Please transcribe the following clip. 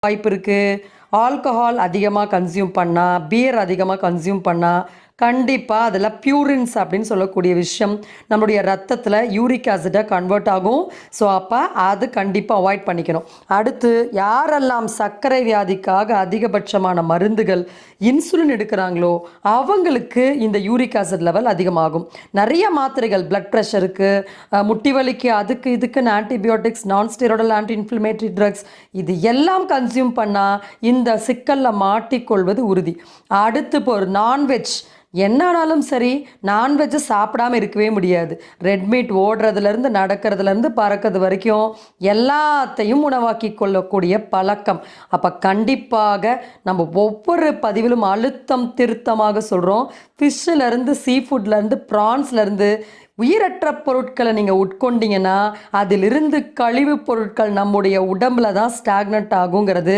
வாய்ப்பு இருக்குது. ஆல்கஹால் அதிகமாக கன்சியூம் பண்ணால், பியர் அதிகமாக கன்சியூம் பண்ணால் கண்டிப்பாக அதில் பியூரின்ஸ் அப்படின்னு சொல்லக்கூடிய விஷயம் நம்மளுடைய ரத்தத்தில் யூரிக் ஆசிட்டாக கன்வெர்ட் ஆகும். ஸோ அப்போ அது கண்டிப்பாக அவாய்ட் பண்ணிக்கணும். அடுத்து யாரெல்லாம் சர்க்கரை வியாதிக்காக அதிகபட்சமான மருந்துகள் இன்சுலின் எடுக்கிறாங்களோ அவங்களுக்கு இந்த யூரிக் ஆசிட் லெவல் அதிகமாகும். நிறைய மாத்திரைகள் பிளட் ப்ரெஷருக்கு, முட்டி வலிக்கு, அதுக்கு இதுக்குன்னு ஆன்டிபயோட்டிக்ஸ், நான் ஸ்டெராய்டல் ஆன்டி இன்ஃப்ளமேட்டரி ட்ரக்ஸ் இது எல்லாம் கன்சியூம் பண்ணால் இந்த சிக்கலில் மாட்டிக்கொள்வது உறுதி. அடுத்து இப்போ ஒரு நான்வெஜ் என்னானாலும் சரி, நான்வெஜ்ஜை சாப்பிடாம இருக்கவே முடியாது. ரெட் மீட் ஓடுறதுலேருந்து நடக்கிறதுலேருந்து பறக்கிறது வரைக்கும் எல்லாத்தையும் உணவாக்கி கொள்ளக்கூடிய பழக்கம். அப்போ கண்டிப்பாக நம்ம ஒவ்வொரு பதிவிலும் அழுத்தம் திருத்தமாக சொல்கிறோம். ஃபிஷ்ஷிலேருந்து, சீ ஃபுட்லேருந்து, ப்ரான்ஸ்லேருந்து உயிரற்ற பொருட்களை நீங்கள் உட்கொண்டீங்கன்னா அதிலிருந்து கழிவுப் பொருட்கள் நம்முடைய உடம்புல தான் ஸ்டாக்னட் ஆகுங்கிறது